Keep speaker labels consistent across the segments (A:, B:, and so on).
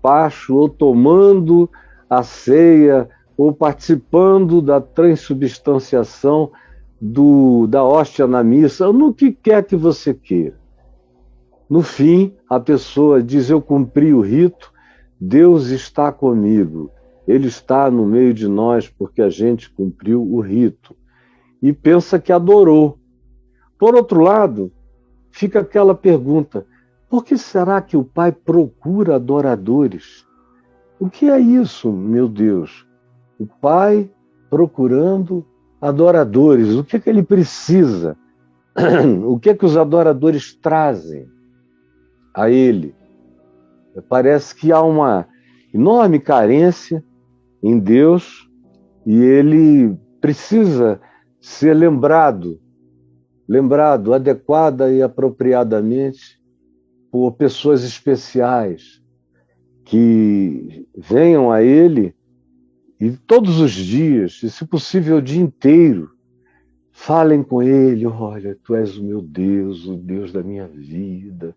A: despacho, ou tomando a ceia, ou participando da transubstanciação da hóstia na missa, no que quer que você queira. No fim, a pessoa diz: eu cumpri o rito, Deus está comigo, Ele está no meio de nós porque a gente cumpriu o rito. E pensa que adorou. Por outro lado, fica aquela pergunta: por que será que o Pai procura adoradores? O que é isso, meu Deus? O Pai procurando adoradores. O que é que Ele precisa? O que é que os adoradores trazem a Ele? Parece que há uma enorme carência em Deus e Ele precisa ser lembrado adequada e apropriadamente por pessoas especiais que venham a Ele e todos os dias, e se possível o dia inteiro, falem com Ele: olha, Tu és o meu Deus, o Deus da minha vida,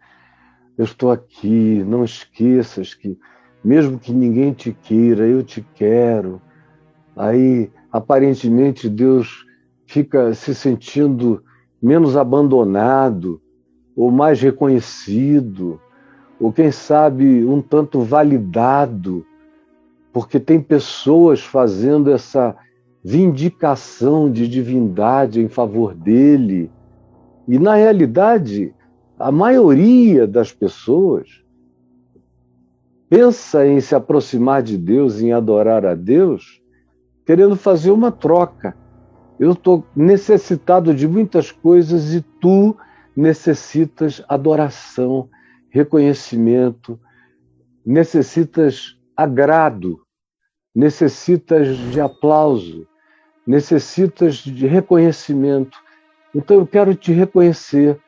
A: eu estou aqui, não esqueças que mesmo que ninguém te queira, eu te quero. Aí, aparentemente, Deus fica se sentindo menos abandonado, ou mais reconhecido, ou quem sabe um tanto validado, porque tem pessoas fazendo essa vindicação de divindade em favor dele. E, na realidade, a maioria das pessoas pensa em se aproximar de Deus, em adorar a Deus, querendo fazer uma troca. Eu estou necessitado de muitas coisas e tu necessitas adoração, reconhecimento, necessitas agrado, necessitas de aplauso, necessitas de reconhecimento. Então eu quero te reconhecer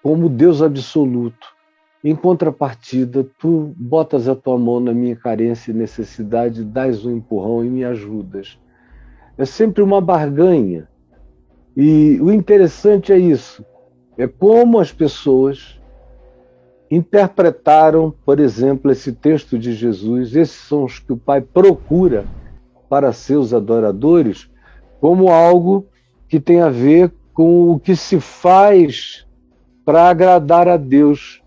A: como Deus absoluto. Em contrapartida, tu botas a tua mão na minha carência e necessidade, dás um empurrão e me ajudas. É sempre uma barganha. E o interessante é isso, é como as pessoas interpretaram, por exemplo, esse texto de Jesus, esses são os que o Pai procura para seus adoradores, como algo que tem a ver com o que se faz para agradar a Deus.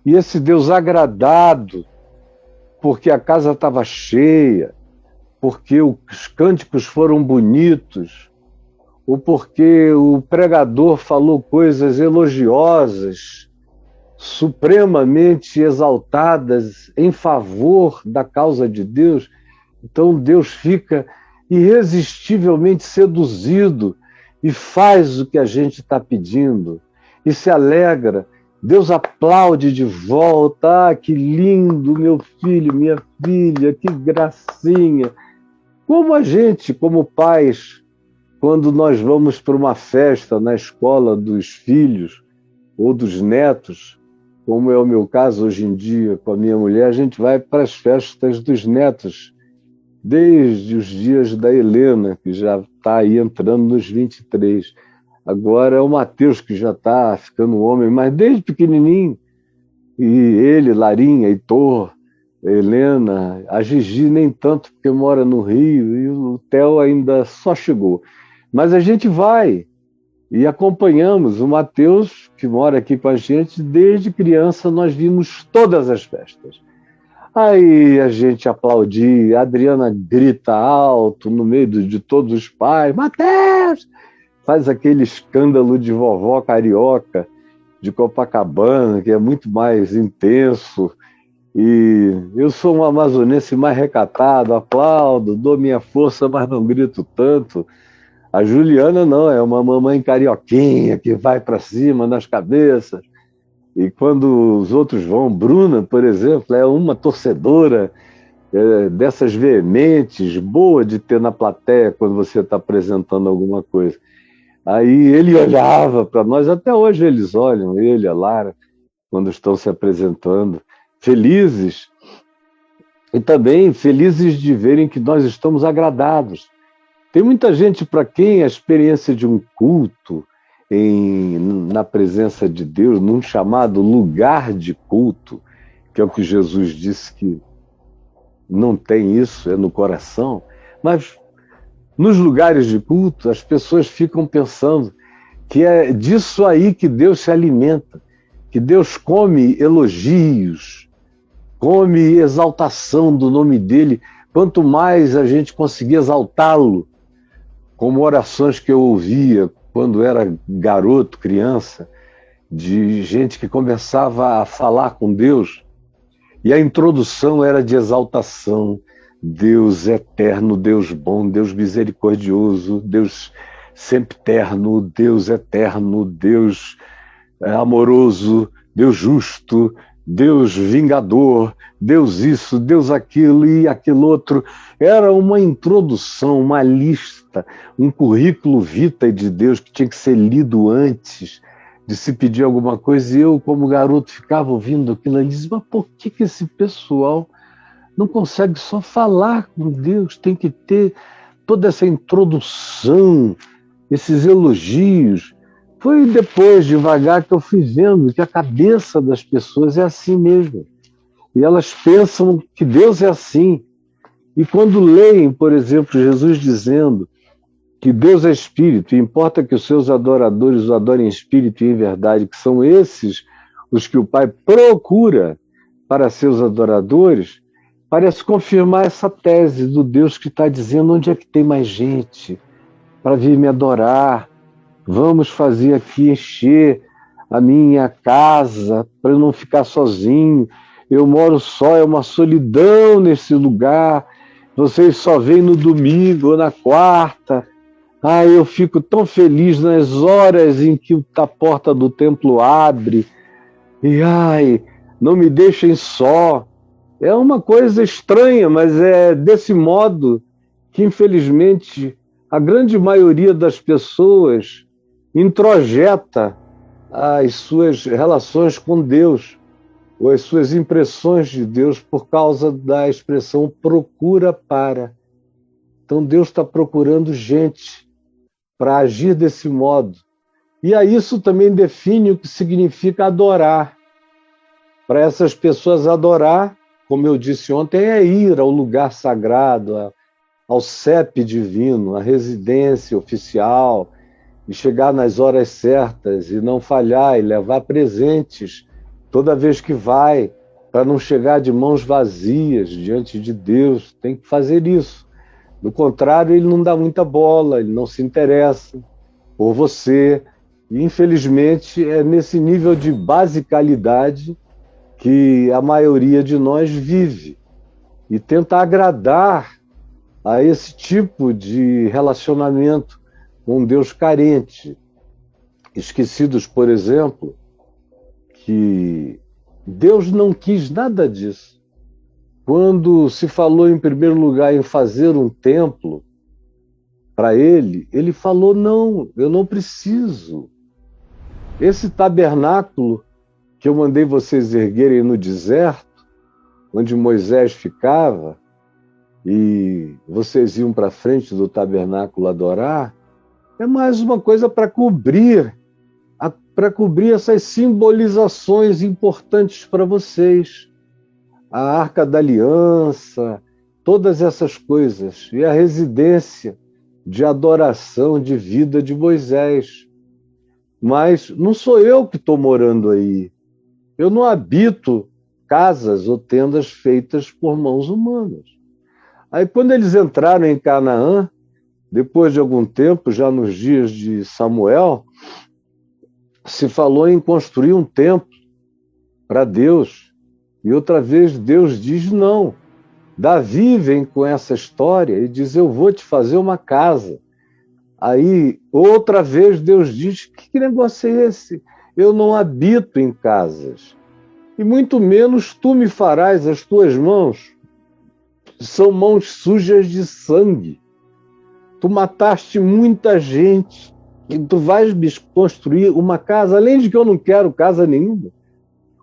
A: E esse Deus agradado, porque a casa estava cheia, porque os cânticos foram bonitos, ou porque o pregador falou coisas elogiosas, supremamente exaltadas em favor da causa de Deus, então Deus fica irresistivelmente seduzido e faz o que a gente está pedindo, e se alegra. Deus aplaude de volta: ah, que lindo, meu filho, minha filha, que gracinha. Como a gente, como pais, quando nós vamos para uma festa na escola dos filhos ou dos netos, como é o meu caso hoje em dia com a minha mulher, a gente vai para as festas dos netos, desde os dias da Helena, que já está aí entrando nos 23. Agora é o Mateus, que já está ficando um homem, mas desde pequenininho. E ele, Larinha, Heitor, Helena, a Gigi nem tanto, porque mora no Rio, e o Theo ainda só chegou. Mas a gente vai e acompanhamos o Mateus, que mora aqui com a gente. Desde criança nós vimos todas as festas. Aí a gente aplaudia, a Adriana grita alto no meio de todos os pais: Mateus! Faz aquele escândalo de vovó carioca de Copacabana, que é muito mais intenso. E eu sou um amazonense mais recatado, aplaudo, dou minha força, mas não grito tanto. A Juliana não, é uma mamãe carioquinha que vai para cima nas cabeças. E quando os outros vão, Bruna, por exemplo, é uma torcedora dessas veementes, boa de ter na plateia quando você está apresentando alguma coisa. Aí ele olhava para nós, até hoje eles olham, ele, a Lara, quando estão se apresentando, felizes, e também felizes de verem que nós estamos agradados. Tem muita gente para quem a experiência de um culto na presença de Deus, num chamado lugar de culto, que é o que Jesus disse que não tem isso, é no coração, mas nos lugares de culto as pessoas ficam pensando que é disso aí que Deus se alimenta, que Deus come elogios, come exaltação do nome dele. Quanto mais a gente conseguir exaltá-lo, como orações que eu ouvia quando era garoto, criança, de gente que começava a falar com Deus, e a introdução era de exaltação. Deus eterno, Deus bom, Deus misericordioso, Deus sempiterno, Deus eterno, Deus amoroso, Deus justo, Deus vingador, Deus isso, Deus aquilo e aquilo outro. Era uma introdução, uma lista, um currículo vitae de Deus que tinha que ser lido antes de se pedir alguma coisa. E eu, como garoto, ficava ouvindo aquilo e dizia, mas por que esse pessoal não consegue só falar com Deus? Tem que ter toda essa introdução, esses elogios. Foi depois, devagar, que eu fui vendo que a cabeça das pessoas é assim mesmo. E elas pensam que Deus é assim. E quando leem, por exemplo, Jesus dizendo que Deus é espírito, e importa que os seus adoradores o adorem em espírito e em verdade, que são esses os que o Pai procura para seus adoradores, parece confirmar essa tese do Deus que está dizendo onde é que tem mais gente para vir me adorar. Vamos fazer aqui, encher a minha casa para eu não ficar sozinho. Eu moro só, é uma solidão nesse lugar. Vocês só vêm no domingo ou na quarta. Eu fico tão feliz nas horas em que a porta do templo abre. E não me deixem só. É uma coisa estranha, mas é desse modo que, infelizmente, a grande maioria das pessoas introjeta as suas relações com Deus, ou as suas impressões de Deus, por causa da expressão procura para. Então Deus está procurando gente para agir desse modo. E aí isso também define o que significa adorar. Para essas pessoas, adorar, como eu disse ontem, é ir ao lugar sagrado, ao CEP divino, à residência oficial, e chegar nas horas certas, e não falhar, e levar presentes toda vez que vai, para não chegar de mãos vazias diante de Deus. Tem que fazer isso. Do contrário, ele não dá muita bola, ele não se interessa por você. E, infelizmente, é nesse nível de basicalidade que a maioria de nós vive. E tenta agradar a esse tipo de relacionamento com um Deus carente. Esquecidos, por exemplo, que Deus não quis nada disso. Quando se falou, em primeiro lugar, em fazer um templo para ele, ele falou, não, eu não preciso. Esse tabernáculo que eu mandei vocês erguerem no deserto, onde Moisés ficava, e vocês iam para frente do tabernáculo adorar, é mais uma coisa para cobrir essas simbolizações importantes para vocês. A Arca da Aliança, todas essas coisas, e a residência de adoração, de vida de Moisés. Mas não sou eu que estou morando aí. Eu não habito casas ou tendas feitas por mãos humanas. Aí quando eles entraram em Canaã, depois de algum tempo, já nos dias de Samuel, se falou em construir um templo para Deus. E outra vez Deus diz não. Davi vem com essa história e diz, eu vou te fazer uma casa. Aí, outra vez Deus diz, que negócio é esse? Eu não habito em casas. E muito menos tu me farás, as tuas mãos são mãos sujas de sangue. Tu mataste muita gente e tu vais me construir uma casa, além de que eu não quero casa nenhuma.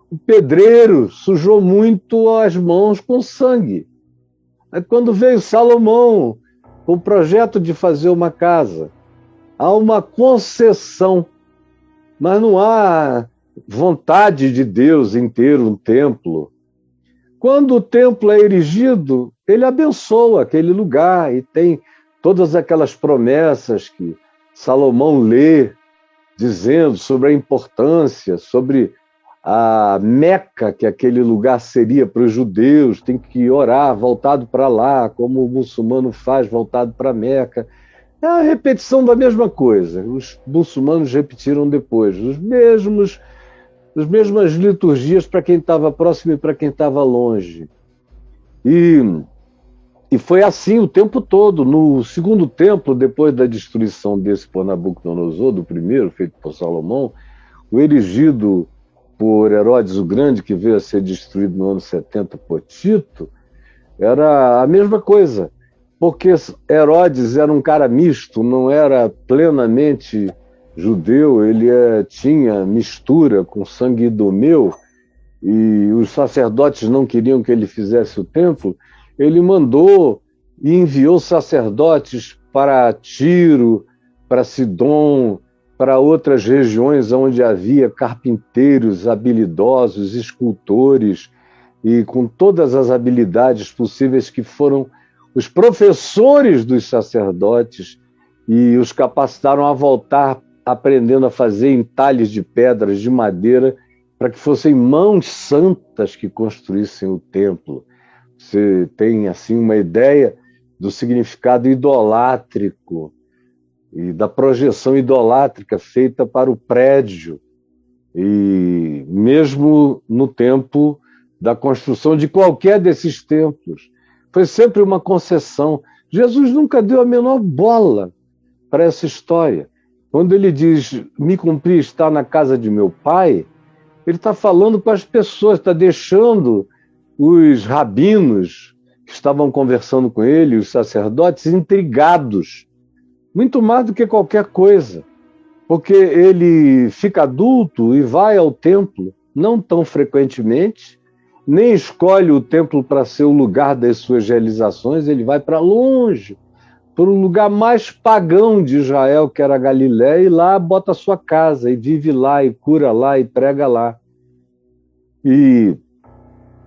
A: O pedreiro sujou muito as mãos com sangue. Aí quando veio Salomão com o projeto de fazer uma casa, há uma concessão, mas não há vontade de Deus em ter um templo. Quando o templo é erigido, ele abençoa aquele lugar e tem todas aquelas promessas que Salomão lê, dizendo sobre a importância, sobre a Meca, que aquele lugar seria para os judeus, tem que orar voltado para lá, como o muçulmano faz voltado para Meca. É a repetição da mesma coisa. Os muçulmanos repetiram depois, as mesmas liturgias para quem estava próximo e para quem estava longe. E foi assim o tempo todo. No segundo templo, depois da destruição desse por Nabucodonosor, do primeiro, feito por Salomão, o erigido por Herodes o Grande, que veio a ser destruído no ano 70 por Tito, era a mesma coisa, porque Herodes era um cara misto, não era plenamente judeu, ele tinha mistura com sangue idumeu, e os sacerdotes não queriam que ele fizesse o templo. Ele mandou e enviou sacerdotes para Tiro, para Sidom, para outras regiões onde havia carpinteiros habilidosos, escultores, e com todas as habilidades possíveis, que foram os professores dos sacerdotes e os capacitaram a voltar aprendendo a fazer entalhes de pedras, de madeira, para que fossem mãos santas que construíssem o templo. Você tem assim uma ideia do significado idolátrico e da projeção idolátrica feita para o prédio. E mesmo no tempo da construção de qualquer desses templos, foi sempre uma concessão. Jesus nunca deu a menor bola para essa história. Quando ele diz, me cumprir estar na casa de meu pai, ele está falando com as pessoas, está deixando os rabinos que estavam conversando com ele, os sacerdotes, intrigados, muito mais do que qualquer coisa, porque ele fica adulto e vai ao templo, não tão frequentemente, nem escolhe o templo para ser o lugar das suas realizações, ele vai para longe, para o lugar mais pagão de Israel, que era Galiléia, e lá bota a sua casa, e vive lá, e cura lá, e prega lá. E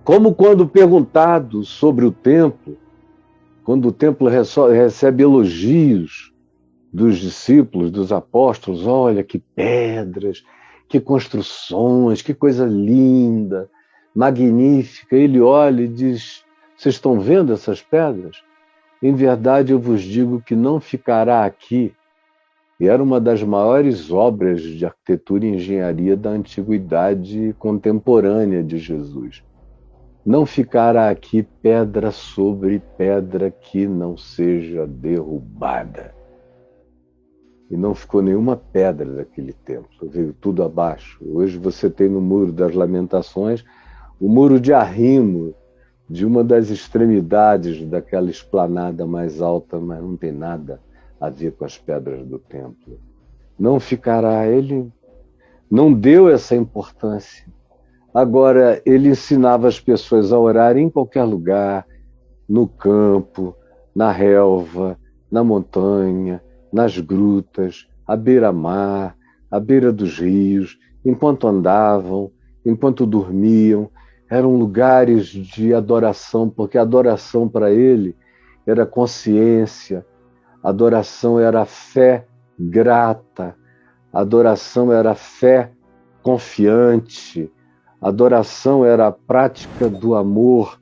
A: como quando perguntado sobre o templo, quando o templo recebe elogios dos discípulos, dos apóstolos, olha que pedras, que construções, que coisa linda, magnífica, ele olha e diz, vocês estão vendo essas pedras? Em verdade eu vos digo que não ficará aqui, e era uma das maiores obras de arquitetura e engenharia da antiguidade contemporânea de Jesus. Não ficará aqui pedra sobre pedra que não seja derrubada. E não ficou nenhuma pedra daquele templo, veio tudo abaixo. Hoje você tem no Muro das Lamentações o muro de arrimo de uma das extremidades daquela esplanada mais alta, mas não tem nada a ver com as pedras do templo. Não ficará, ele não deu essa importância. Agora, ele ensinava as pessoas a orarem em qualquer lugar, no campo, na relva, na montanha, nas grutas, à beira-mar, à beira dos rios, enquanto andavam, enquanto dormiam. Eram lugares de adoração, porque a adoração para ele era consciência, a adoração era fé grata, a adoração era fé confiante, a adoração era a prática do amor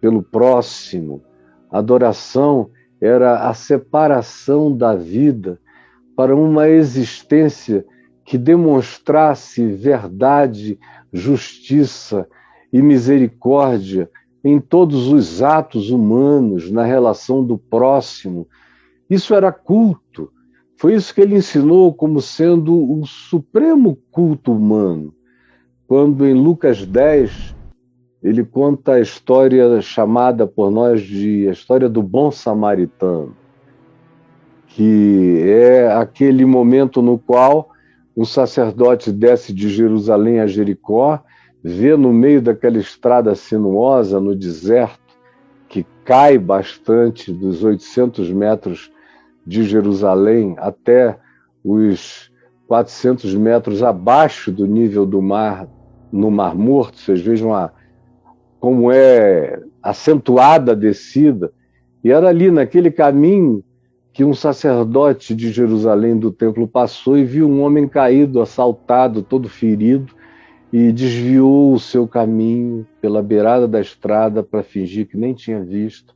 A: pelo próximo, a adoração era a separação da vida para uma existência que demonstrasse verdade, justiça e misericórdia em todos os atos humanos, na relação do próximo. Isso era culto. Foi isso que ele ensinou como sendo o supremo culto humano. Quando em Lucas 10, ele conta a história chamada por nós de a história do bom samaritano, que é aquele momento no qual um sacerdote desce de Jerusalém a Jericó, vê no meio daquela estrada sinuosa, no deserto, que cai bastante dos 800 metros de Jerusalém até os 400 metros abaixo do nível do mar, no Mar Morto. Vocês vejam como é acentuada a descida, e era ali naquele caminho que um sacerdote de Jerusalém do templo passou e viu um homem caído, assaltado, todo ferido, e desviou o seu caminho pela beirada da estrada para fingir que nem tinha visto.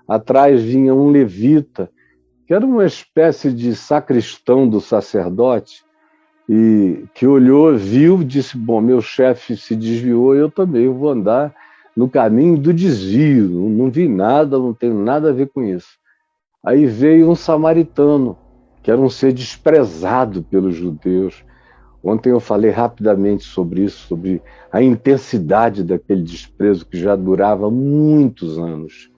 A: Atrás vinha um levita, que era uma espécie de sacristão do sacerdote, e que olhou, viu, disse, bom, meu chefe se desviou, eu também vou andar no caminho do desvio, não vi nada, não tenho nada a ver com isso. Aí veio um samaritano, que era um ser desprezado pelos judeus. Ontem eu falei rapidamente sobre isso, sobre a intensidade daquele desprezo que já durava muitos anos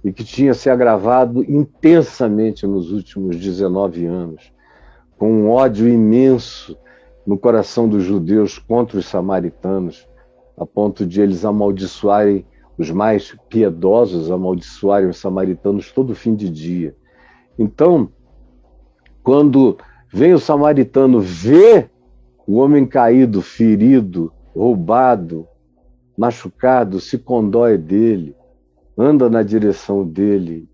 A: e que tinha se agravado intensamente nos últimos 19 anos, com um ódio imenso no coração dos judeus contra os samaritanos, a ponto de eles amaldiçoarem, os mais piedosos amaldiçoarem os samaritanos todo fim de dia. Então, quando vem o samaritano ver o homem caído, ferido, roubado, machucado, se condói dele, anda na direção dele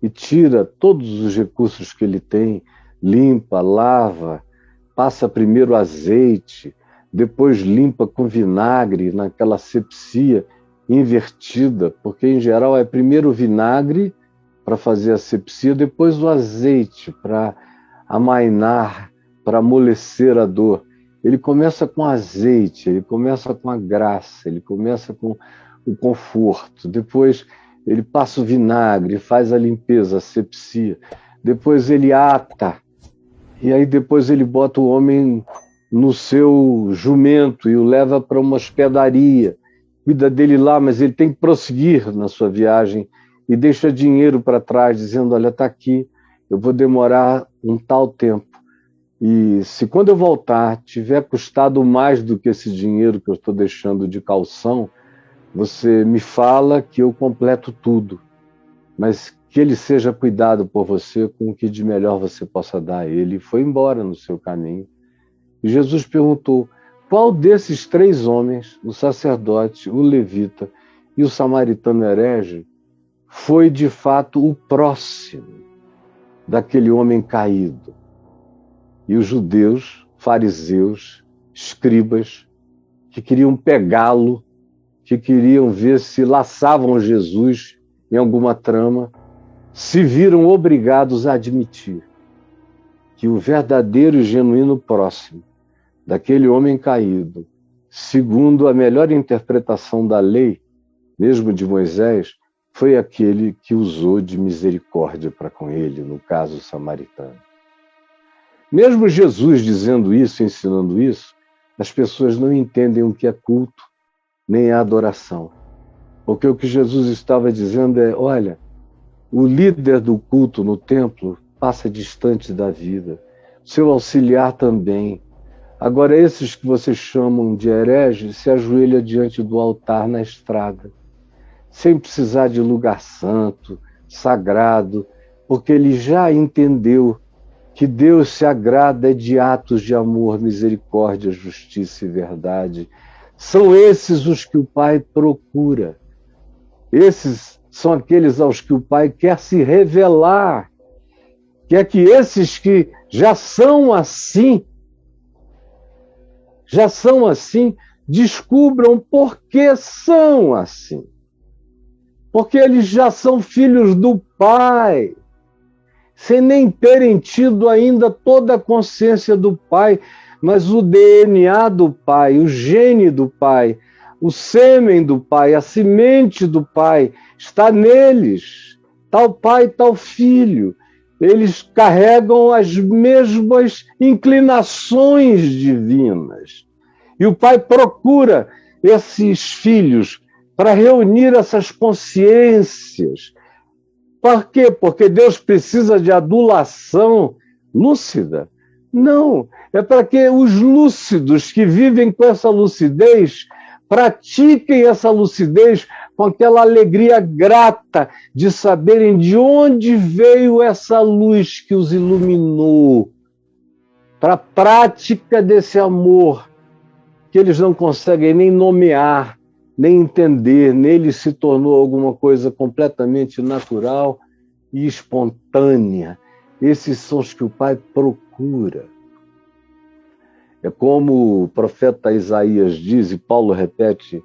A: e tira todos os recursos que ele tem, limpa, lava, passa primeiro azeite, depois limpa com vinagre naquela asepsia invertida, porque em geral é primeiro o vinagre para fazer a asepsia, depois o azeite para amainar, para amolecer a dor. Ele começa com azeite, ele começa com a graça, ele começa com o conforto, depois ele passa o vinagre, faz a limpeza, a asepsia, depois ele ata, e aí depois ele bota o homem no seu jumento e o leva para uma hospedaria, cuida dele lá, mas ele tem que prosseguir na sua viagem e deixa dinheiro para trás, dizendo, olha, está aqui, eu vou demorar um tal tempo. E se quando eu voltar tiver custado mais do que esse dinheiro que eu estou deixando de calção, você me fala que eu completo tudo, mas que ele seja cuidado por você com o que de melhor você possa dar a ele. E foi embora no seu caminho. E Jesus perguntou, qual desses três homens, o sacerdote, o levita e o samaritano herege, foi de fato o próximo daquele homem caído? E os judeus, fariseus, escribas, que queriam pegá-lo, que queriam ver se laçavam Jesus em alguma trama, se viram obrigados a admitir que o verdadeiro e genuíno próximo daquele homem caído, segundo a melhor interpretação da lei, mesmo de Moisés, foi aquele que usou de misericórdia para com ele, no caso samaritano. Mesmo Jesus dizendo isso, ensinando isso, as pessoas não entendem o que é culto, nem a adoração. Porque o que Jesus estava dizendo é, olha, o líder do culto no templo passa distante da vida, seu auxiliar também. Agora, esses que vocês chamam de hereges se ajoelham diante do altar na estrada, sem precisar de lugar santo, sagrado, porque ele já entendeu que Deus se agrada de atos de amor, misericórdia, justiça e verdade. São esses os que o Pai procura. Esses são aqueles aos que o Pai quer se revelar. Quer que esses que já são assim, descubram por que são assim. Porque eles já são filhos do Pai, sem nem terem tido ainda toda a consciência do Pai, mas o DNA do Pai, o gene do Pai, o sêmen do Pai, a semente do Pai está neles, tal Pai, tal Filho. Eles carregam as mesmas inclinações divinas. E o Pai procura esses filhos para reunir essas consciências. Por quê? Porque Deus precisa de adulação lúcida? Não, é para que os lúcidos que vivem com essa lucidez pratiquem essa lucidez com aquela alegria grata de saberem de onde veio essa luz que os iluminou, para a prática desse amor que eles não conseguem nem nomear, nem entender. Nele se tornou alguma coisa completamente natural e espontânea. Esses são os que o Pai procura. É como o profeta Isaías diz, e Paulo repete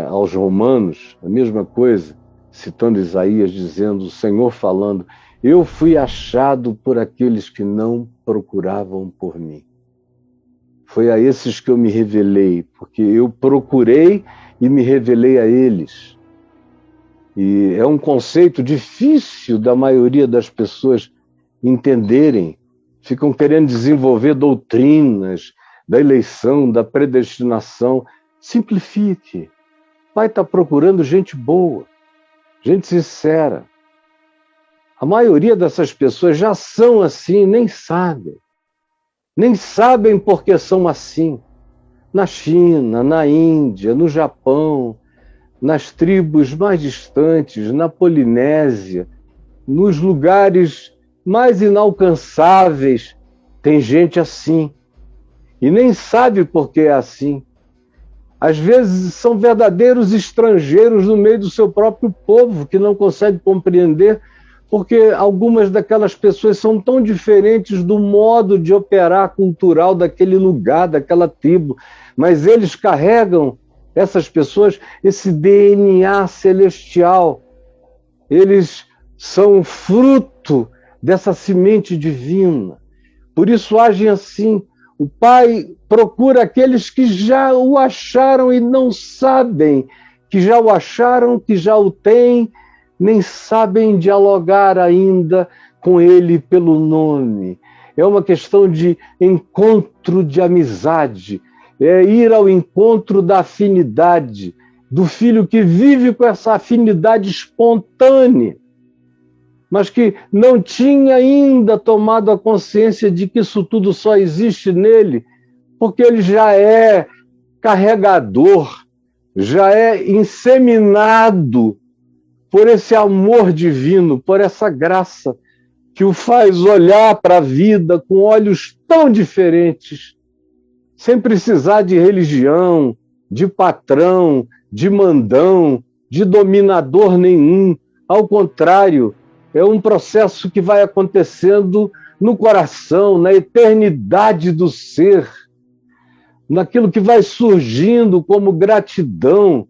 A: aos Romanos, a mesma coisa, citando Isaías, dizendo, o Senhor falando, eu fui achado por aqueles que não procuravam por mim. Foi a esses que eu me revelei, porque eu procurei e me revelei a eles. E é um conceito difícil da maioria das pessoas entenderem. Ficam querendo desenvolver doutrinas da eleição, da predestinação. Simplifique. O Pai está procurando gente boa, gente sincera. A maioria dessas pessoas já são assim, nem sabem. Nem sabem porque são assim. Na China, na Índia, no Japão, nas tribos mais distantes, na Polinésia, nos lugares mais inalcançáveis, tem gente assim. E nem sabe por que é assim. Às vezes são verdadeiros estrangeiros no meio do seu próprio povo, que não consegue compreender, porque algumas daquelas pessoas são tão diferentes do modo de operar cultural daquele lugar, daquela tribo, mas eles carregam, essas pessoas, esse DNA celestial. Eles são fruto dessa semente divina. Por isso agem assim. O Pai procura aqueles que já o acharam e não sabem que já o acharam, que já o têm, nem sabem dialogar ainda com ele pelo nome. É uma questão de encontro de amizade, é ir ao encontro da afinidade, do filho que vive com essa afinidade espontânea, mas que não tinha ainda tomado a consciência de que isso tudo só existe nele, porque ele já é carregador, já é inseminado por esse amor divino, por essa graça que o faz olhar para a vida com olhos tão diferentes, sem precisar de religião, de patrão, de mandão, de dominador nenhum. Ao contrário, é um processo que vai acontecendo no coração, na eternidade do ser, naquilo que vai surgindo como gratidão,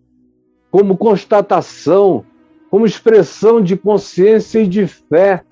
A: como constatação, como expressão de consciência e de fé.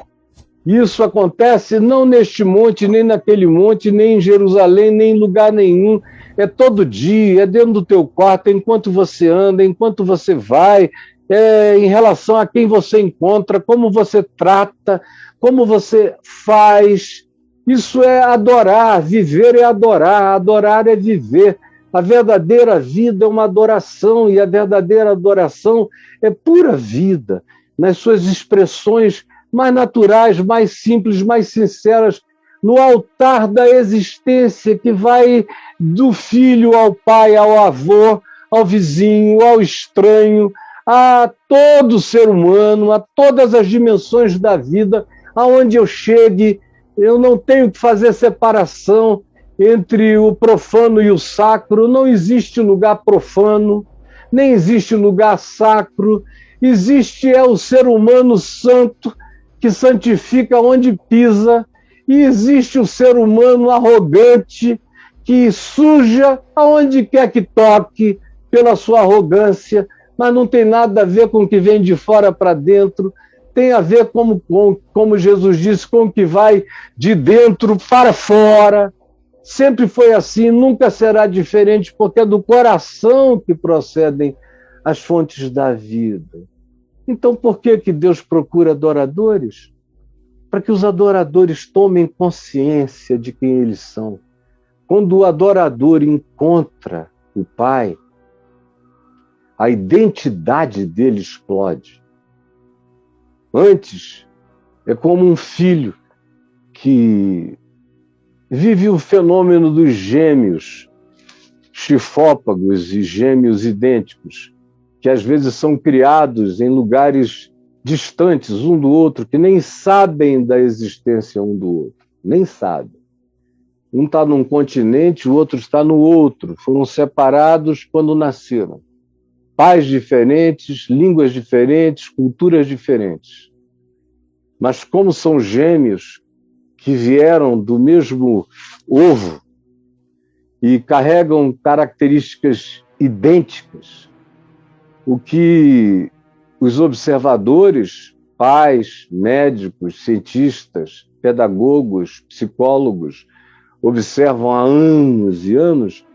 A: Isso acontece não neste monte, nem naquele monte, nem em Jerusalém, nem em lugar nenhum. É todo dia, é dentro do teu quarto, é enquanto você anda, é enquanto você vai, é em relação a quem você encontra, como você trata, como você faz. Isso é adorar, viver é adorar é viver. A verdadeira vida é uma adoração, e a verdadeira adoração é pura vida, nas suas expressões mais naturais, mais simples, mais sinceras, no altar da existência que vai do filho ao pai, ao avô, ao vizinho, ao estranho, a todo ser humano, a todas as dimensões da vida, aonde eu chegue, eu não tenho que fazer separação entre o profano e o sacro, não existe lugar profano, nem existe lugar sacro, existe o ser humano santo, que santifica onde pisa, e existe o ser humano arrogante, que suja aonde quer que toque pela sua arrogância, mas não tem nada a ver com o que vem de fora para dentro, tem a ver, como Jesus disse, com o que vai de dentro para fora. Sempre foi assim, nunca será diferente, porque é do coração que procedem as fontes da vida. Então, por que Deus procura adoradores? Para que os adoradores tomem consciência de quem eles são. Quando o adorador encontra o Pai, a identidade dele explode. Antes, é como um filho que vive o fenômeno dos gêmeos, chifópagos e gêmeos idênticos, que às vezes são criados em lugares distantes um do outro, que nem sabem da existência um do outro, nem sabem. Um está num continente, o outro está no outro, foram separados quando nasceram. pais diferentes, línguas diferentes, culturas diferentes. Mas como são gêmeos que vieram do mesmo ovo e carregam características idênticas, o que os observadores, pais, médicos, cientistas, pedagogos, psicólogos observam há anos e anos,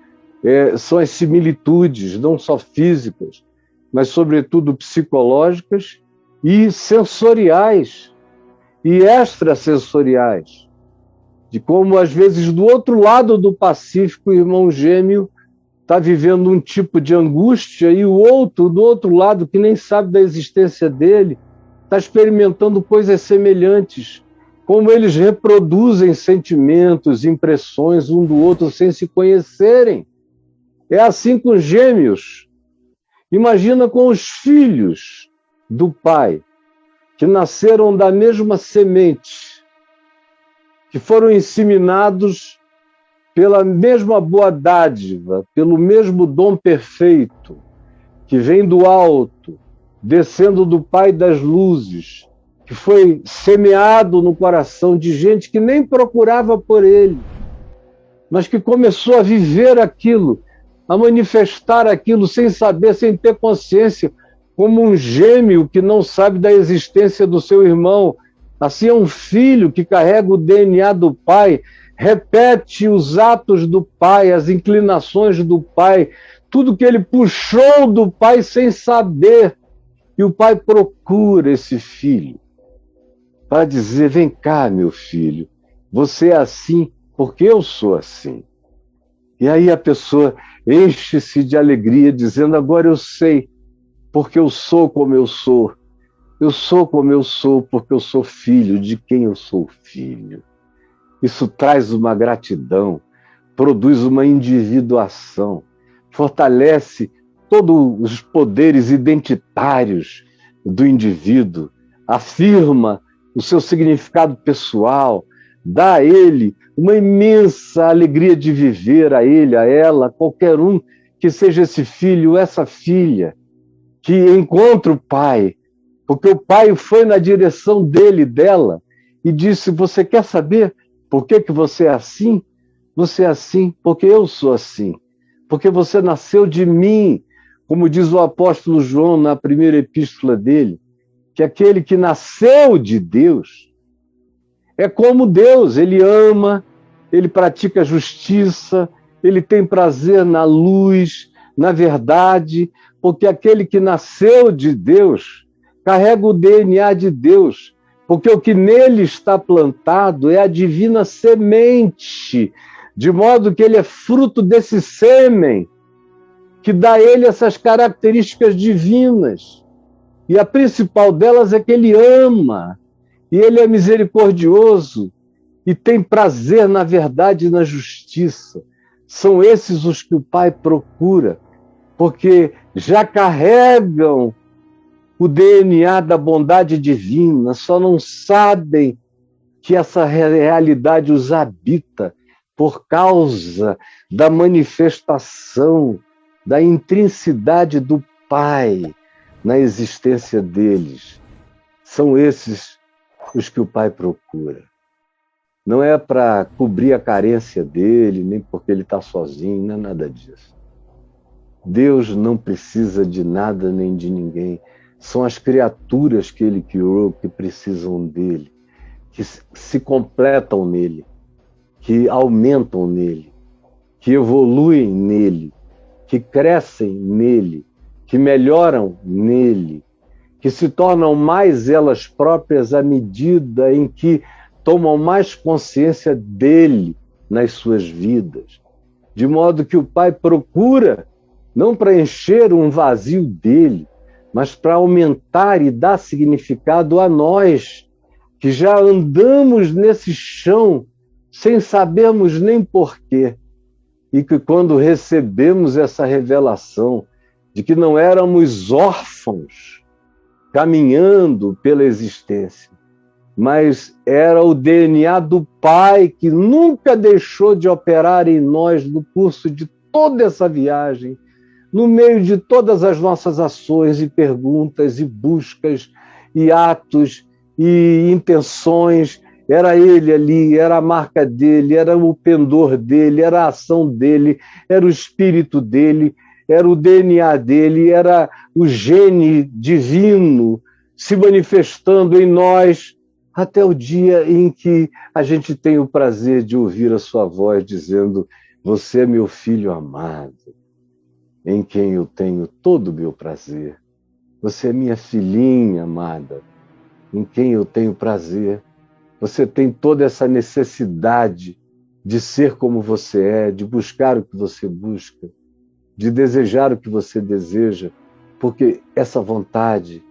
A: são as similitudes, não só físicas, mas sobretudo psicológicas e sensoriais e extrasensoriais, de como às vezes do outro lado do Pacífico o irmão gêmeo está vivendo um tipo de angústia e o outro, do outro lado, que nem sabe da existência dele, está experimentando coisas semelhantes, como eles reproduzem sentimentos, impressões um do outro sem se conhecerem. É assim com gêmeos. Imagina com os filhos do pai, que nasceram da mesma semente, que foram inseminados pela mesma boa dádiva, pelo mesmo dom perfeito, que vem do alto, descendo do Pai das luzes, que foi semeado no coração de gente que nem procurava por ele, mas que começou a viver aquilo, a manifestar aquilo sem saber, sem ter consciência, como um gêmeo que não sabe da existência do seu irmão. Assim é um filho que carrega o DNA do pai, repete os atos do pai, as inclinações do pai, tudo que ele puxou do pai sem saber. E o pai procura esse filho para dizer: vem cá, meu filho, você é assim porque eu sou assim. E aí a pessoa enche-se de alegria, dizendo: agora eu sei, porque eu sou como eu sou. Eu sou como eu sou porque eu sou filho de quem eu sou filho. Isso traz uma gratidão, produz uma individuação, fortalece todos os poderes identitários do indivíduo, afirma o seu significado pessoal, dá a ele uma imensa alegria de viver, a ele, a ela, qualquer um que seja esse filho, essa filha, que encontra o pai, porque o pai foi na direção dele, dela, e disse: você quer saber por que você é assim? Você é assim porque eu sou assim, porque você nasceu de mim, como diz o apóstolo João na primeira epístola dele, que aquele que nasceu de Deus é como Deus, ele ama, ele pratica justiça, ele tem prazer na luz, na verdade, porque aquele que nasceu de Deus carrega o DNA de Deus, porque o que nele está plantado é a divina semente, de modo que ele é fruto desse sêmen, que dá a ele essas características divinas. E a principal delas é que ele ama, e ele é misericordioso, e tem prazer na verdade e na justiça. São esses os que o Pai procura, porque já carregam o DNA da bondade divina, só não sabem que essa realidade os habita por causa da manifestação, da intrincidade do Pai na existência deles. São esses os que o Pai procura. Não é para cobrir a carência dele, nem porque ele está sozinho, não é nada disso. Deus não precisa de nada nem de ninguém. São as criaturas que ele criou que precisam dele, que se completam nele, que aumentam nele, que evoluem nele, que crescem nele, que melhoram nele, que se tornam mais elas próprias à medida em que tomam mais consciência dele nas suas vidas. De modo que o Pai procura não para encher um vazio dele, mas para aumentar e dar significado a nós, que já andamos nesse chão sem sabermos nem porquê. E que quando recebemos essa revelação de que não éramos órfãos caminhando pela existência, mas era o DNA do Pai que nunca deixou de operar em nós no curso de toda essa viagem, no meio de todas as nossas ações e perguntas e buscas e atos e intenções. Era ele ali, era a marca dele, era o pendor dele, era a ação dele, era o espírito dele, era o DNA dele, era o gene divino se manifestando em nós, até o dia em que a gente tem o prazer de ouvir a sua voz dizendo: você é meu filho amado, em quem eu tenho todo o meu prazer. Você é minha filhinha amada, em quem eu tenho prazer. Você tem toda essa necessidade de ser como você é, de buscar o que você busca, de desejar o que você deseja, porque essa vontade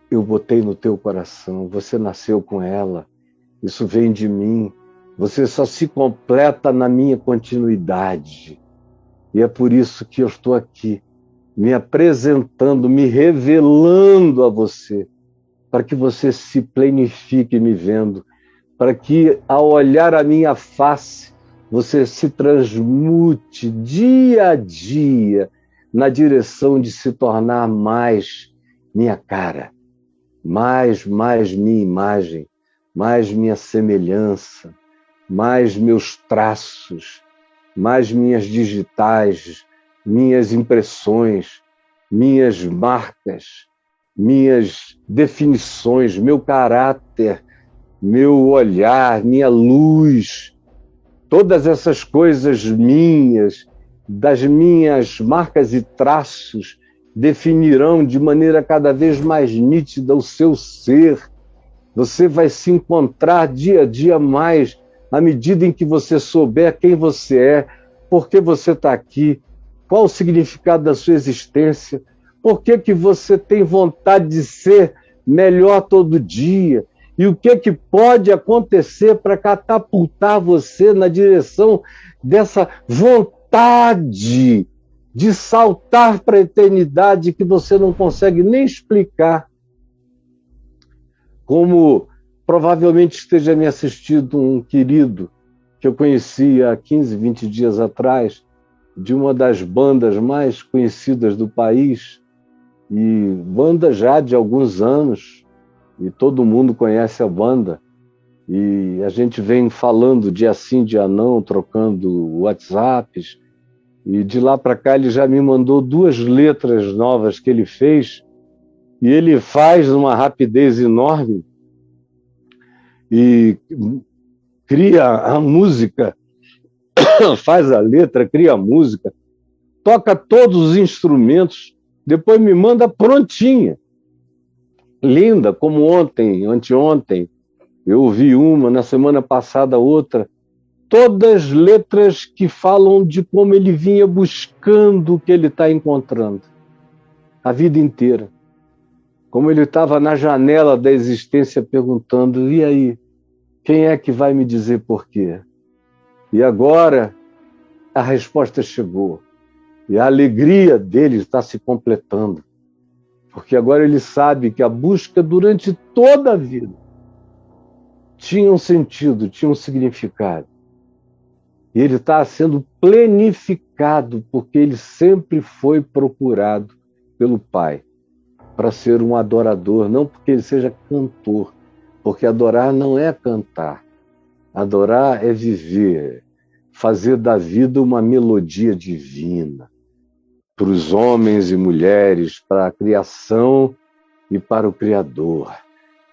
A: eu botei no teu coração, você nasceu com ela, isso vem de mim, você só se completa na minha continuidade. E é por isso que eu estou aqui, me apresentando, me revelando a você, para que você se plenifique me vendo, para que, ao olhar a minha face, você se transmute dia a dia na direção de se tornar mais minha cara, mais minha imagem, mais minha semelhança, mais meus traços, mais minhas digitais, minhas impressões, minhas marcas, minhas definições, meu caráter, meu olhar, minha luz, todas essas coisas minhas, das minhas marcas e traços, definirão de maneira cada vez mais nítida o seu ser. Você vai se encontrar dia a dia mais, à medida em que você souber quem você é, por que você está aqui, qual o significado da sua existência, por que você tem vontade de ser melhor todo dia, e o que pode acontecer para catapultar você na direção dessa vontade de saltar para a eternidade que você não consegue nem explicar. Como provavelmente esteja me assistindo um querido que eu conheci há 15, 20 dias atrás, de uma das bandas mais conhecidas do país, e banda já de alguns anos, e todo mundo conhece a banda, e a gente vem falando dia sim, dia não, trocando WhatsApps, e de lá para cá ele já me mandou 2 letras novas que ele fez, e ele faz numa rapidez enorme, e cria a música, faz a letra, cria a música, toca todos os instrumentos, depois me manda prontinha, linda, como ontem, anteontem, eu ouvi uma, na semana passada outra, todas letras que falam de como ele vinha buscando o que ele está encontrando, a vida inteira. Como ele estava na janela da existência perguntando: e aí, quem é que vai me dizer por quê? E agora a resposta chegou. E a alegria dele está se completando. Porque agora ele sabe que a busca durante toda a vida tinha um sentido, tinha um significado. E ele está sendo plenificado porque ele sempre foi procurado pelo Pai para ser um adorador, não porque ele seja cantor, porque adorar não é cantar. Adorar é viver, fazer da vida uma melodia divina para os homens e mulheres, para a criação e para o Criador.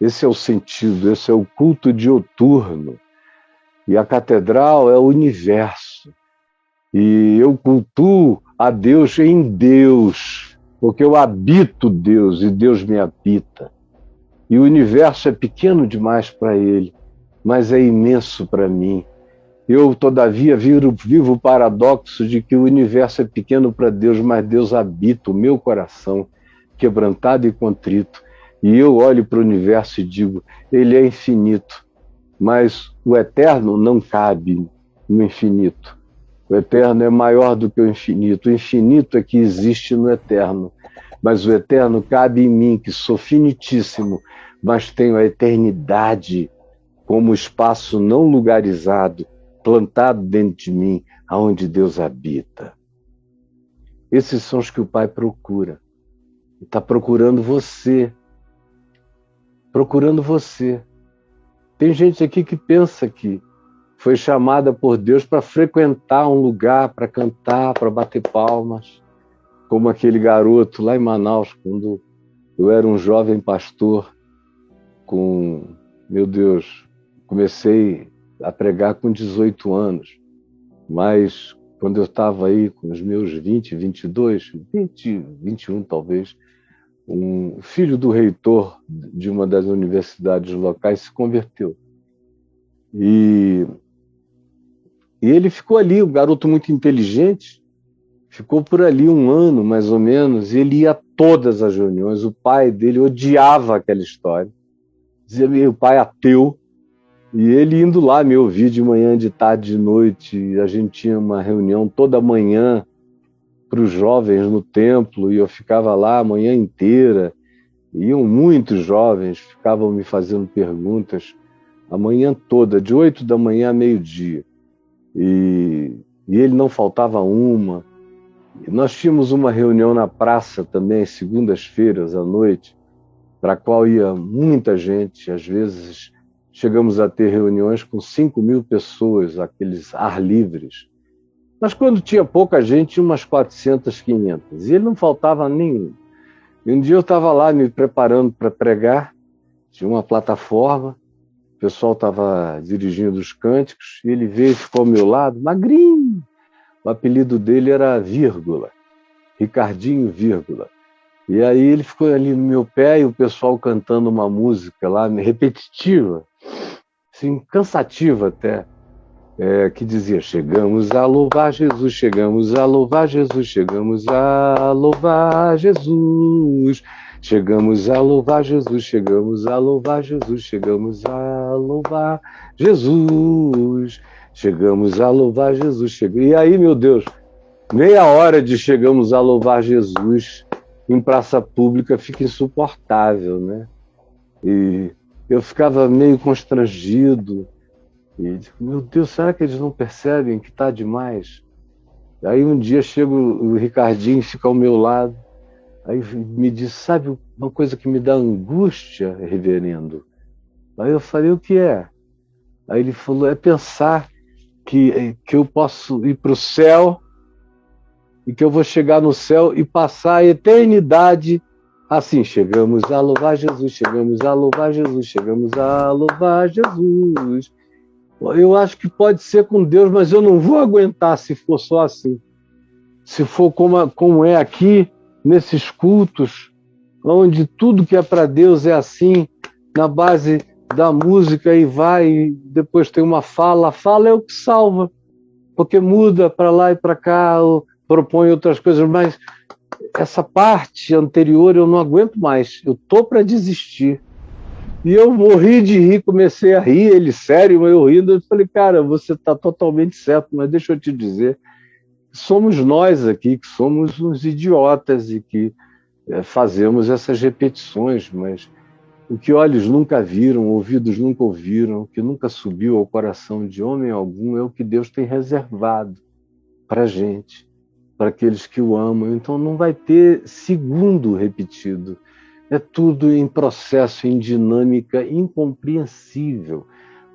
A: Esse é o sentido, esse é o culto diuturno. E a catedral é o universo. E eu cultuo a Deus em Deus, porque eu habito Deus e Deus me habita. E o universo é pequeno demais para ele, mas é imenso para mim. Eu, todavia, vivo o paradoxo de que o universo é pequeno para Deus, mas Deus habita o meu coração, quebrantado e contrito. E eu olho para o universo e digo: ele é infinito, mas o eterno não cabe no infinito. O eterno é maior do que o infinito. O infinito é que existe no eterno, mas o eterno cabe em mim, que sou finitíssimo, mas tenho a eternidade como espaço não lugarizado, plantado dentro de mim, aonde Deus habita. Esses são os que o Pai procura. Está procurando você. Procurando você. Tem gente aqui que pensa que foi chamada por Deus para frequentar um lugar, para cantar, para bater palmas, como aquele garoto lá em Manaus, quando eu era um jovem pastor, meu Deus, comecei a pregar com 18 anos, mas quando eu estava aí com os meus 20, 22, 20, 21 talvez, um filho do reitor de uma das universidades locais se converteu. E ele ficou ali, um garoto muito inteligente, ficou por ali um ano, mais ou menos, e ele ia a todas as reuniões. O pai dele odiava aquela história. Dizia, meu pai ateu, e ele indo lá me ouvir de manhã, de tarde, de noite. A gente tinha uma reunião toda manhã para os jovens no templo, e eu ficava lá a manhã inteira. Iam muitos jovens, ficavam me fazendo perguntas a manhã toda, de 8 da manhã a meio-dia. E ele não faltava uma. Nós tínhamos uma reunião na praça também, segundas-feiras à noite, para a qual ia muita gente. Às vezes chegamos a ter reuniões com 5.000 pessoas, aqueles ar livres. Mas quando tinha pouca gente, tinha umas 400, 500. E ele não faltava nenhum. E um dia eu estava lá me preparando para pregar, tinha uma plataforma, o pessoal estava dirigindo os cânticos, e ele veio e ficou ao meu lado, magrinho. O apelido dele era Vírgula, Ricardinho Vírgula. E aí ele ficou ali no meu pé e o pessoal cantando uma música lá, repetitiva, assim, cansativa até, que dizia, chegamos a louvar Jesus, chegamos a louvar Jesus, chegamos a louvar Jesus, chegamos a louvar Jesus, chegamos a louvar Jesus, chegamos a louvar Jesus, chegamos a louvar Jesus. E aí, meu Deus, meia hora de chegamos a louvar Jesus em praça pública fica insuportável, né? E eu ficava meio constrangido. E digo, meu Deus, será que eles não percebem que está demais? Aí um dia chega o Ricardinho, fica ao meu lado, aí me diz, sabe uma coisa que me dá angústia, reverendo? Aí eu falei, o que é? Aí ele falou, é pensar que eu posso ir para o céu e que eu vou chegar no céu e passar a eternidade assim, chegamos a louvar Jesus, chegamos a louvar Jesus, chegamos a louvar Jesus. Eu acho que pode ser com Deus, mas eu não vou aguentar se for só assim. Se for como é aqui, nesses cultos, onde tudo que é para Deus é assim, na base da música e vai, e depois tem uma fala. A fala é o que salva, porque muda para lá e para cá, ou propõe outras coisas, mas essa parte anterior eu não aguento mais, eu estou para desistir. E eu morri de rir, comecei a rir, ele sério, eu rindo, eu falei, cara, você está totalmente certo, mas deixa eu te dizer, somos nós aqui que somos uns idiotas e que fazemos essas repetições, mas o que olhos nunca viram, ouvidos nunca ouviram, o que nunca subiu ao coração de homem algum é o que Deus tem reservado para a gente, para aqueles que o amam. Então não vai ter segundo repetido. É tudo em processo, em dinâmica incompreensível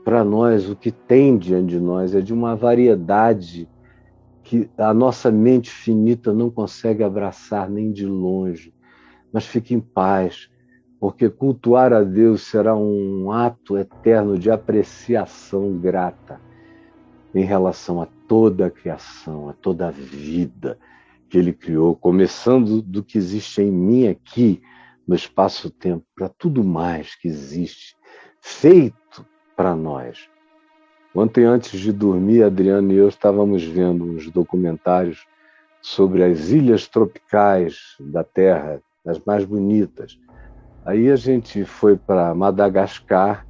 A: para nós. O que tem diante de nós é de uma variedade que a nossa mente finita não consegue abraçar nem de longe. Mas fique em paz, porque cultuar a Deus será um ato eterno de apreciação grata em relação a toda a criação, a toda a vida que Ele criou, começando do que existe em mim aqui, no espaço-tempo, para tudo mais que existe, feito para nós. Ontem, antes de dormir, a Adriana e eu estávamos vendo uns documentários sobre as ilhas tropicais da Terra, as mais bonitas. Aí a gente foi para Madagascar,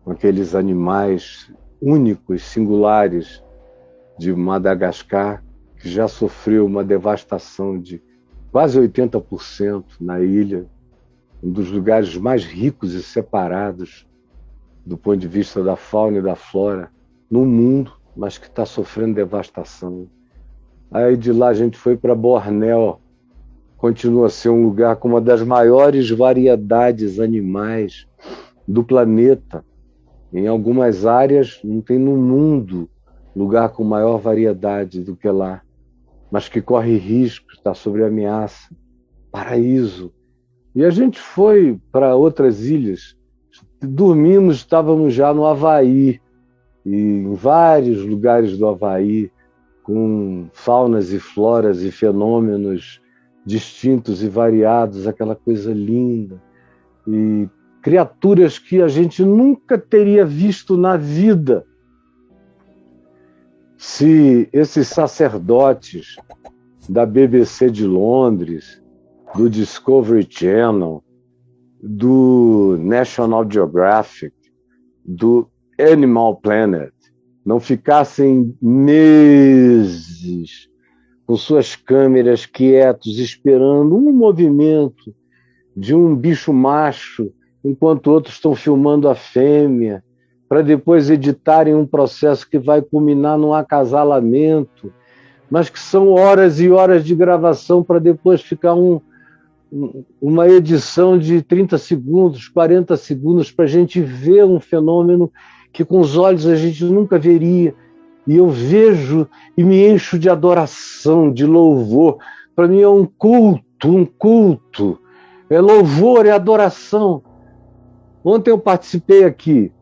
A: com aqueles animais únicos, singulares de Madagascar, que já sofreu uma devastação de quase 80% na ilha, um dos lugares mais ricos e separados do ponto de vista da fauna e da flora no mundo, mas que está sofrendo devastação. Aí de lá a gente foi para Bornéu, continua a ser um lugar com uma das maiores variedades animais do planeta. Em algumas áreas não tem no mundo lugar com maior variedade do que lá, mas que corre risco, está sob ameaça. Paraíso. E a gente foi para outras ilhas, dormimos, estávamos já no Havaí, e em vários lugares do Havaí, com faunas e floras e fenômenos distintos e variados, aquela coisa linda, e criaturas que a gente nunca teria visto na vida. Se esses sacerdotes da BBC de Londres, do Discovery Channel, do National Geographic, do Animal Planet, não ficassem meses com suas câmeras quietos, esperando um movimento de um bicho macho, enquanto outros estão filmando a fêmea, para depois editarem um processo que vai culminar num acasalamento, mas que são horas e horas de gravação para depois ficar uma edição de 30 segundos, 40 segundos, para a gente ver um fenômeno que com os olhos a gente nunca veria. E eu vejo e me encho de adoração, de louvor. Para mim é um culto, um culto. É louvor, é adoração. Ontem eu participei aqui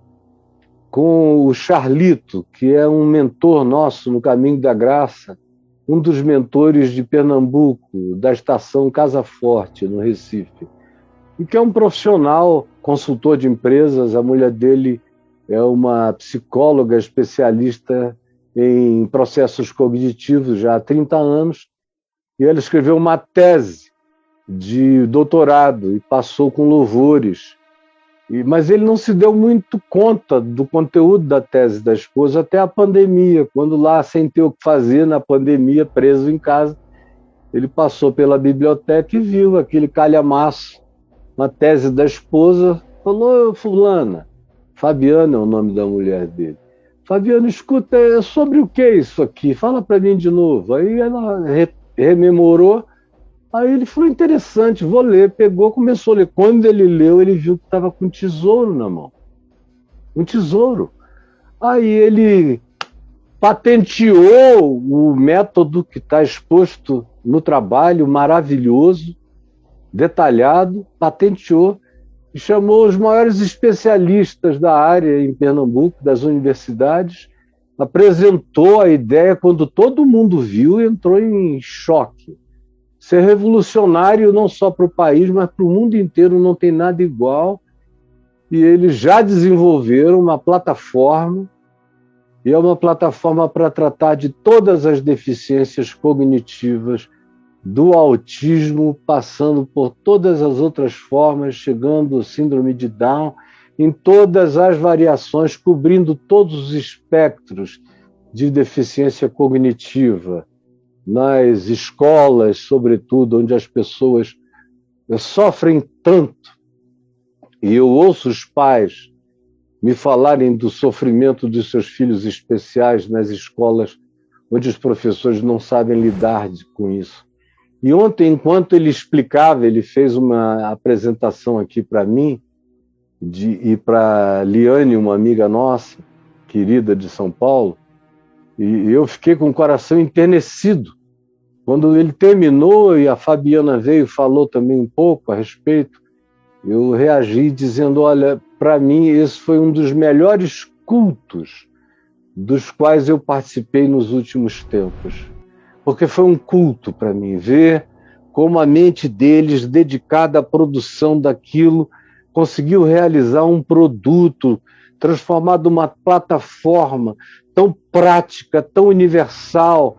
A: com o Charlito, que é um mentor nosso no Caminho da Graça, um dos mentores de Pernambuco, da estação Casa Forte, no Recife, e que é um profissional, consultor de empresas. A mulher dele é uma psicóloga especialista em processos cognitivos já há 30 anos, e ela escreveu uma tese de doutorado e passou com louvores. Mas ele não se deu muito conta do conteúdo da tese da esposa até a pandemia, quando lá, sem ter o que fazer na pandemia, preso em casa, ele passou pela biblioteca e viu aquele calhamaço, uma tese da esposa, falou: fulana, Fabiana é o nome da mulher dele, Fabiana, escuta, é sobre o que isso aqui? Fala para mim de novo. Aí ela rememorou. Aí ele falou: interessante, vou ler. Pegou, começou a ler. Quando ele leu, ele viu que estava com um tesouro na mão. Um tesouro. Aí ele patenteou o método que está exposto no trabalho, maravilhoso, detalhado, patenteou e chamou os maiores especialistas da área em Pernambuco, das universidades, apresentou a ideia. Quando todo mundo viu, entrou em choque. Ser revolucionário não só para o país, mas para o mundo inteiro, não tem nada igual. E eles já desenvolveram uma plataforma, e é uma plataforma para tratar de todas as deficiências cognitivas, do autismo, passando por todas as outras formas, chegando ao síndrome de Down, em todas as variações, cobrindo todos os espectros de deficiência cognitiva. Nas escolas, sobretudo, onde as pessoas sofrem tanto, e eu ouço os pais me falarem do sofrimento dos seus filhos especiais nas escolas, onde os professores não sabem lidar com isso. E ontem, enquanto ele explicava, ele fez uma apresentação aqui para mim, e para Liane, uma amiga nossa, querida de São Paulo, e eu fiquei com o coração enternecido. Quando ele terminou e a Fabiana veio e falou também um pouco a respeito, eu reagi dizendo: olha, para mim esse foi um dos melhores cultos dos quais eu participei nos últimos tempos. Porque foi um culto para mim, ver como a mente deles, dedicada à produção daquilo, conseguiu realizar um produto transformado numa plataforma tão prática, tão universal,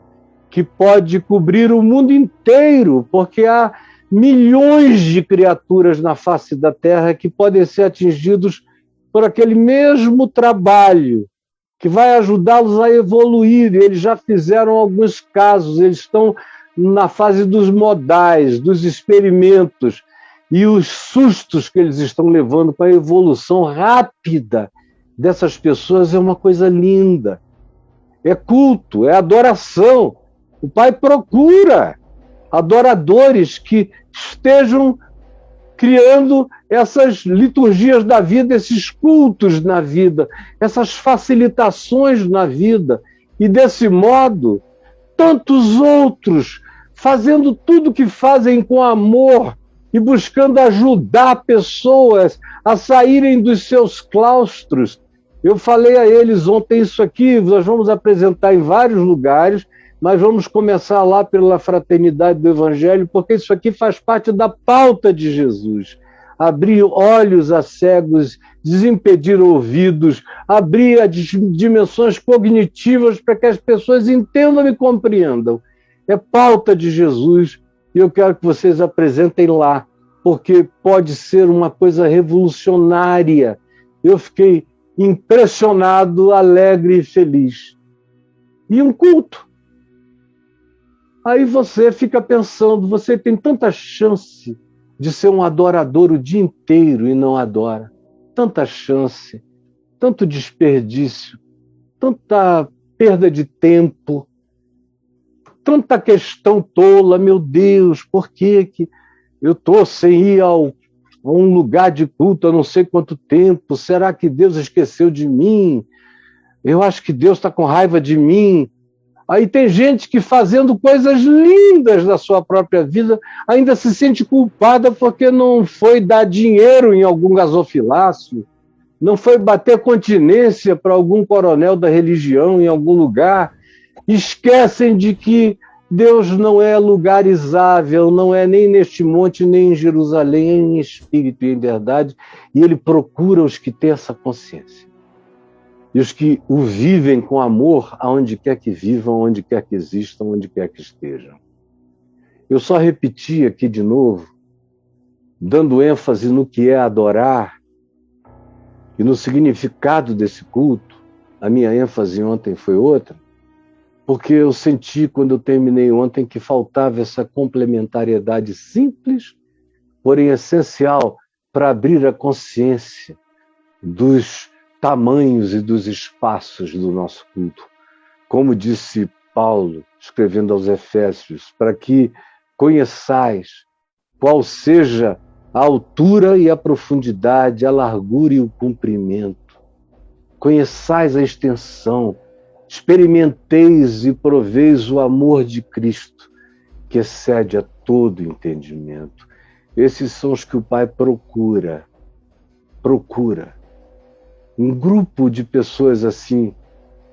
A: que pode cobrir o mundo inteiro, porque há milhões de criaturas na face da Terra que podem ser atingidos por aquele mesmo trabalho, que vai ajudá-los a evoluir. Eles já fizeram alguns casos, eles estão na fase dos modais, dos experimentos, e os sustos que eles estão levando para a evolução rápida dessas pessoas é uma coisa linda. É culto, é adoração. O Pai procura adoradores que estejam criando essas liturgias da vida, esses cultos na vida, essas facilitações na vida. E desse modo, tantos outros fazendo tudo que fazem com amor e buscando ajudar pessoas a saírem dos seus claustros. Eu falei a eles ontem isso aqui, nós vamos apresentar em vários lugares, mas vamos começar lá pela Fraternidade do Evangelho, porque isso aqui faz parte da pauta de Jesus. Abrir olhos a cegos, desimpedir ouvidos, abrir as dimensões cognitivas para que as pessoas entendam e compreendam. É pauta de Jesus e eu quero que vocês apresentem lá, porque pode ser uma coisa revolucionária. Eu fiquei impressionado, alegre e feliz. E um culto. Aí você fica pensando, você tem tanta chance de ser um adorador o dia inteiro e não adora. Tanta chance, tanto desperdício, tanta perda de tempo, tanta questão tola. Meu Deus, por que eu estou sem ir a um lugar de culto há não sei quanto tempo? Será que Deus esqueceu de mim? Eu acho que Deus está com raiva de mim. Aí tem gente que fazendo coisas lindas na sua própria vida ainda se sente culpada porque não foi dar dinheiro em algum gasofilácio, não foi bater continência para algum coronel da religião em algum lugar. Esquecem de que Deus não é lugarizável, não é nem neste monte, nem em Jerusalém, em espírito e em verdade, e ele procura os que têm essa consciência. E os que o vivem com amor, aonde quer que vivam, onde quer que existam, onde quer que estejam. Eu só repeti aqui de novo, dando ênfase no que é adorar e no significado desse culto. A minha ênfase ontem foi outra, porque eu senti, quando eu terminei ontem, que faltava essa complementariedade simples, porém essencial, para abrir a consciência dos tamanhos e dos espaços do nosso culto. Como disse Paulo, escrevendo aos Efésios, para que conheçais qual seja a altura e a profundidade, a largura e o comprimento. Conheçais a extensão, experimenteis e proveis o amor de Cristo, que excede a todo entendimento. Esses são os que o Pai procura. Um grupo de pessoas assim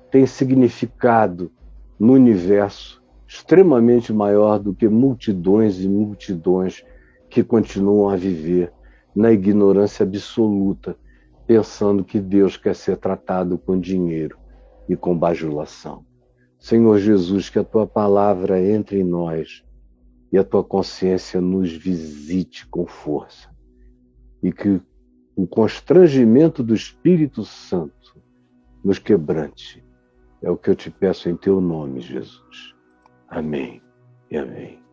A: tem significado no universo extremamente maior do que multidões e multidões que continuam a viver na ignorância absoluta, pensando que Deus quer ser tratado com dinheiro e com bajulação. Senhor Jesus, que a Tua palavra entre em nós e a Tua consciência nos visite com força e que o constrangimento do Espírito Santo nos quebrante. É o que eu te peço em Teu nome, Jesus. Amém e amém.